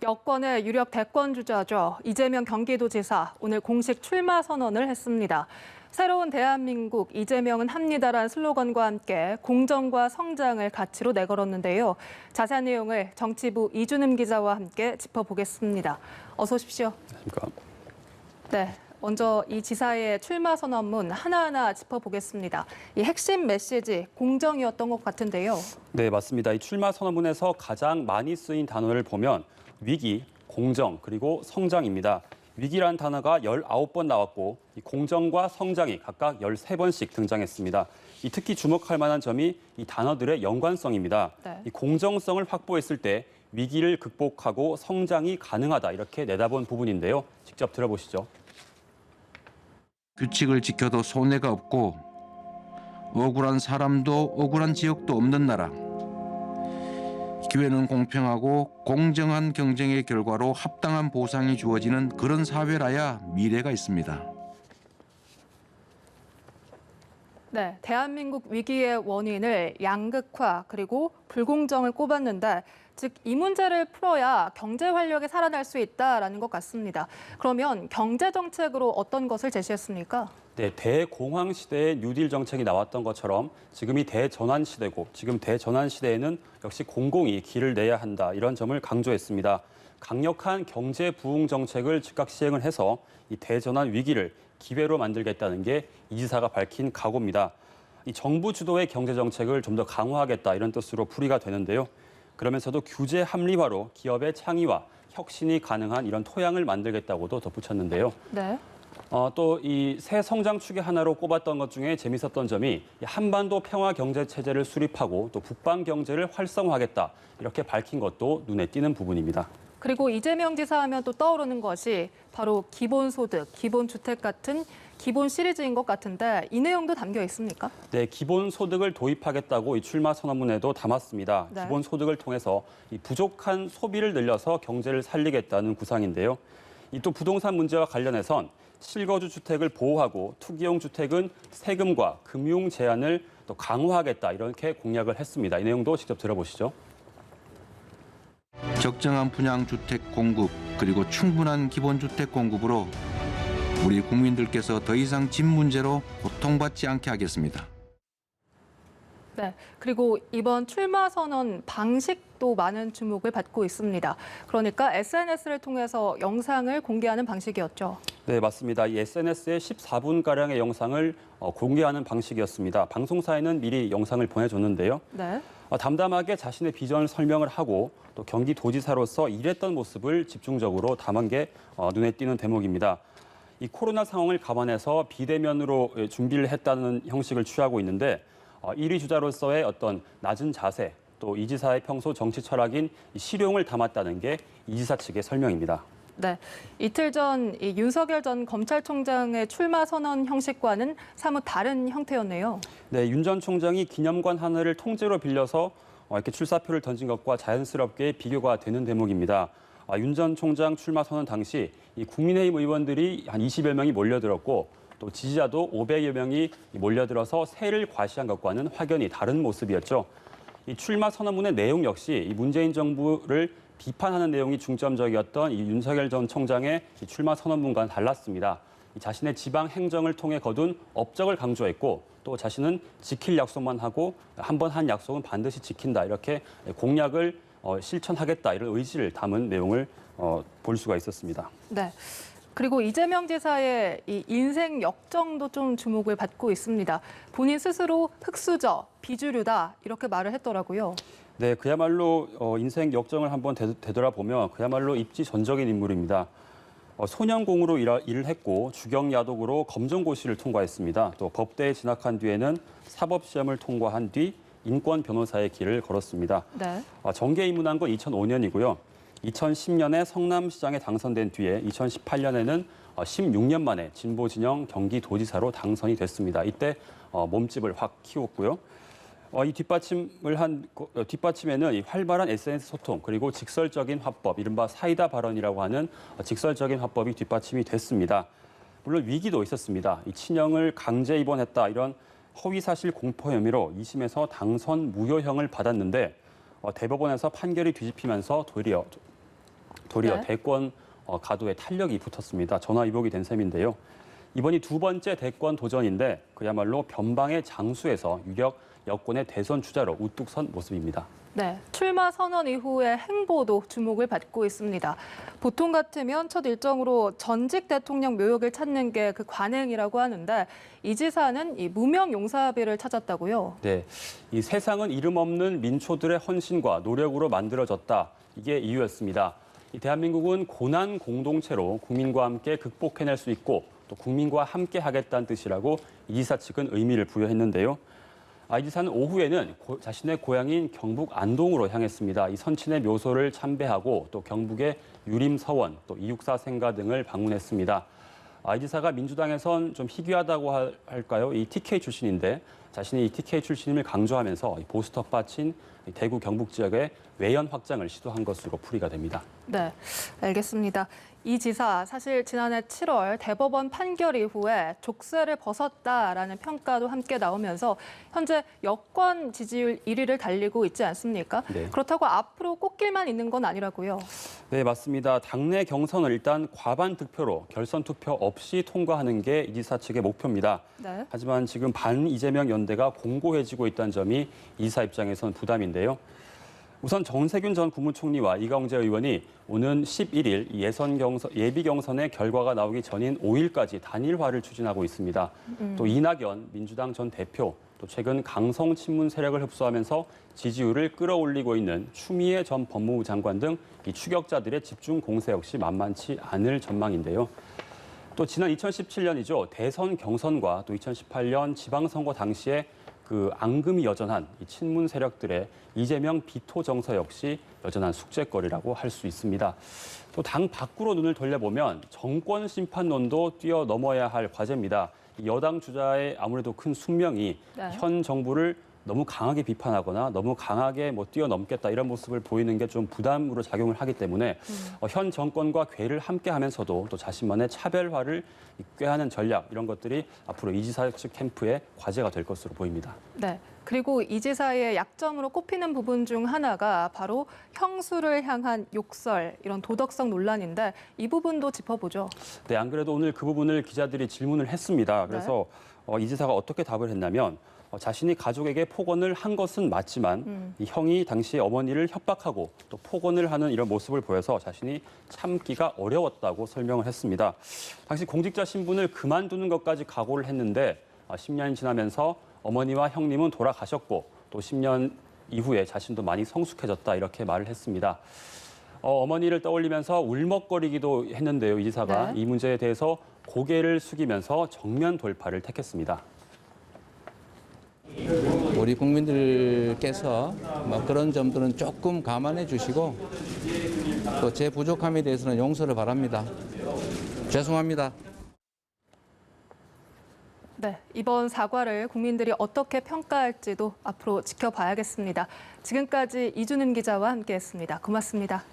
여권의 유력 대권 주자죠. 이재명 경기도지사 오늘 공식 출마 선언을 했습니다. 새로운 대한민국 이재명은 합니다란 슬로건과 함께 공정과 성장을 가치로 내걸었는데요. 자세한 내용을 정치부 이준흠 기자와 함께 짚어보겠습니다. 어서 오십시오. 안녕하십니까. 네. 먼저 이 지사의 출마 선언문 하나하나 짚어보겠습니다. 이 핵심 메시지 공정이었던 것 같은데요. 네, 맞습니다. 이 출마 선언문에서 가장 많이 쓰인 단어를 보면 위기, 공정, 그리고 성장입니다. 위기란 단어가 19번 나왔고 이 공정과 성장이 각각 13번씩 등장했습니다. 특히 주목할 만한 점이 이 단어들의 연관성입니다. 네. 이 공정성을 확보했을 때 위기를 극복하고 성장이 가능하다 이렇게 내다본 부분인데요. 직접 들어보시죠. 규칙을 지켜도 손해가 없고 억울한 사람도 억울한 지역도 없는 나라. 기회는 공평하고 공정한 경쟁의 결과로 합당한 보상이 주어지는 그런 사회라야 미래가 있습니다. 네, 대한민국 위기의 원인을 양극화 그리고 불공정을 꼽았는데 즉 이 문제를 풀어야 경제 활력이 살아날 수 있다라는 것 같습니다. 그러면 경제 정책으로 어떤 것을 제시했습니까? 네, 대공황 시대에 뉴딜 정책이 나왔던 것처럼 지금이 대전환 시대고 지금 대전환 시대에는 역시 공공이 길을 내야 한다 이런 점을 강조했습니다. 강력한 경제 부흥 정책을 즉각 시행을 해서 이 대전환 위기를 기회로 만들겠다는 게 이 지사가 밝힌 각오입니다. 이 정부 주도의 경제 정책을 좀 더 강화하겠다 이런 뜻으로 풀이가 되는데요. 그러면서도 규제 합리화로 기업의 창의와 혁신이 가능한 이런 토양을 만들겠다고도 덧붙였는데요. 네. 또 이 새 성장축의 하나로 꼽았던 것 중에 재밌었던 점이 한반도 평화 경제 체제를 수립하고 또 북방 경제를 활성화하겠다 이렇게 밝힌 것도 눈에 띄는 부분입니다. 그리고 이재명 지사 하면 또 떠오르는 것이 바로 기본소득, 기본주택 같은 기본 시리즈인 것 같은데 이 내용도 담겨 있습니까? 네, 기본소득을 도입하겠다고 이 출마 선언문에도 담았습니다. 네. 기본소득을 통해서 이 부족한 소비를 늘려서 경제를 살리겠다는 구상인데요. 또 부동산 문제와 관련해선 실거주 주택을 보호하고 투기용 주택은 세금과 금융 제한을 또 강화하겠다 이렇게 공약을 했습니다. 이 내용도 직접 들어보시죠. 적정한 분양 주택 공급 그리고 충분한 기본 주택 공급으로 우리 국민들께서 더 이상 집 문제로 고통받지 않게 하겠습니다. 네. 그리고 이번 출마 선언 방식도 많은 주목을 받고 있습니다. 그러니까 SNS를 통해서 영상을 공개하는 방식이었죠. 네, 맞습니다. 이 SNS에 14분가량의 영상을 공개하는 방식이었습니다. 방송사에는 미리 영상을 보내줬는데요. 네. 담담하게 자신의 비전을 설명을 하고 또 경기도지사로서 일했던 모습을 집중적으로 담은 게 눈에 띄는 대목입니다. 이 코로나 상황을 감안해서 비대면으로 준비를 했다는 형식을 취하고 있는데 1위 주자로서의 어떤 낮은 자세, 또 이 지사의 평소 정치 철학인 실용을 담았다는 게 이 지사 측의 설명입니다. 네. 이틀 전 윤석열 전 검찰총장의 출마 선언 형식과는 사뭇 다른 형태였네요. 네, 윤 전 총장이 기념관 하나를 통째로 빌려서 이렇게 출사표를 던진 것과 자연스럽게 비교가 되는 대목입니다. 윤 전 총장 출마 선언 당시 이 국민의힘 의원들이 한 20여 명이 몰려들었고 또 지지자도 500여 명이 몰려들어서 세를 과시한 것과는 확연히 다른 모습이었죠. 이 출마 선언문의 내용 역시 이 문재인 정부를 비판하는 내용이 중점적이었던 이 윤석열 전 총장의 이 출마 선언문과는 달랐습니다. 자신의 지방 행정을 통해 거둔 업적을 강조했고 또 자신은 지킬 약속만 하고 한 번 한 약속은 반드시 지킨다 이렇게 공약을 실천하겠다 이런 의지를 담은 내용을 볼 수가 있었습니다. 네. 그리고 이재명 지사의 이 인생 역정도 좀 주목을 받고 있습니다. 본인 스스로 흙수저, 비주류다 이렇게 말을 했더라고요. 네, 그야말로 인생 역정을 한번 되돌아보면 그야말로 입지전적인 인물입니다. 소년공으로 일을 했고 주경야독으로 검정고시를 통과했습니다. 또 법대에 진학한 뒤에는 사법시험을 통과한 뒤 인권 변호사의 길을 걸었습니다. 네. 정계에 입문한 건 2005년이고요. 2010년에 성남시장에 당선된 뒤에 2018년에는 16년 만에 진보진영 경기도지사로 당선이 됐습니다. 이때 몸집을 확 키웠고요. 이 뒷받침에는 이 활발한 SNS 소통 그리고 직설적인 화법, 이른바 사이다 발언이라고 하는 직설적인 화법이 뒷받침이 됐습니다. 물론 위기도 있었습니다. 이 친형을 강제 입원했다 이런 허위사실 공포 혐의로 2심에서 당선 무효형을 받았는데 대법원에서 판결이 뒤집히면서 도리어 네. 대권 가도에 탄력이 붙었습니다. 전화위복이 된 셈인데요. 이번이 두 번째 대권 도전인데 그야말로 변방의 장수에서 유력 여권의 대선 주자로 우뚝 선 모습입니다. 네, 출마 선언 이후의 행보도 주목을 받고 있습니다. 보통 같으면 첫 일정으로 전직 대통령 묘역을 찾는 게 그 관행이라고 하는데 이 지사는 이 무명 용사비를 찾았다고요. 네, 이 세상은 이름 없는 민초들의 헌신과 노력으로 만들어졌다. 이게 이유였습니다. 이 대한민국은 고난 공동체로 국민과 함께 극복해낼 수 있고 또 국민과 함께 하겠다는 뜻이라고 이 지사 측은 의미를 부여했는데요. 이 지사는 오후에는 자신의 고향인 경북 안동으로 향했습니다. 이 선친의 묘소를 참배하고 또 경북의 유림서원, 또 이육사 생가 등을 방문했습니다. 이 지사가 민주당에선 좀 희귀하다고 할까요? 이 TK 출신인데 자신이 이 TK 출신임을 강조하면서 보수턱 빠친 대구 경북 지역의 외연 확장을 시도한 것으로 풀이가 됩니다. 네, 알겠습니다. 이 지사 사실 지난해 7월 대법원 판결 이후에 족쇄를 벗었다라는 평가도 함께 나오면서 현재 여권 지지율 1위를 달리고 있지 않습니까? 네. 그렇다고 앞으로 꽃길만 있는 건 아니라고요. 네, 맞습니다. 당내 경선을 일단 과반 득표로 결선 투표 없이 통과하는 게 이 지사 측의 목표입니다. 네. 하지만 지금 반 이재명 연대가 공고해지고 있다는 점이 이 지사 입장에선 부담인데요. 우선 정세균 전 국무총리와 이광재 의원이 오는 11일 예비 경선의 결과가 나오기 전인 5일까지 단일화를 추진하고 있습니다. 또 이낙연 민주당 전 대표, 또 최근 강성 친문 세력을 흡수하면서 지지율을 끌어올리고 있는 추미애 전 법무부 장관 등 이 추격자들의 집중 공세 역시 만만치 않을 전망인데요. 또 지난 2017년이죠. 대선 경선과 또 2018년 지방선거 당시에 그 앙금이 여전한 이 친문 세력들의 이재명 비토 정서 역시 여전한 숙제거리라고 할 수 있습니다. 또 당 밖으로 눈을 돌려보면 정권 심판론도 뛰어넘어야 할 과제입니다. 여당 주자의 아무래도 큰 숙명이 네. 현 정부를 너무 강하게 비판하거나 너무 강하게 뛰어넘겠다 이런 모습을 보이는 게 좀 부담으로 작용을 하기 때문에 현 정권과 궤를 함께하면서도 또 자신만의 차별화를 꾀하는 전략 이런 것들이 앞으로 이 지사 측 캠프의 과제가 될 것으로 보입니다. 네. 그리고 이 지사의 약점으로 꼽히는 부분 중 하나가 바로 형수를 향한 욕설, 이런 도덕성 논란인데 이 부분도 짚어보죠. 네, 안 그래도 오늘 그 부분을 기자들이 질문을 했습니다. 그래서 이 지사가 어떻게 답을 했냐면 자신이 가족에게 폭언을 한 것은 맞지만 이 형이 당시 어머니를 협박하고 또 폭언을 하는 이런 모습을 보여서 자신이 참기가 어려웠다고 설명을 했습니다. 당시 공직자 신분을 그만두는 것까지 각오를 했는데 10년이 지나면서 어머니와 형님은 돌아가셨고 또 10년 이후에 자신도 많이 성숙해졌다 이렇게 말을 했습니다. 어머니를 떠올리면서 울먹거리기도 했는데요. 이 지사가 네. 이 문제에 대해서 고개를 숙이면서 정면 돌파를 택했습니다. 우리 국민들께서 그런 점들은 조금 감안해 주시고 또 제 부족함에 대해서는 용서를 바랍니다. 죄송합니다. 네, 이번 사과를 국민들이 어떻게 평가할지도 앞으로 지켜봐야겠습니다. 지금까지 이준은 기자와 함께했습니다. 고맙습니다.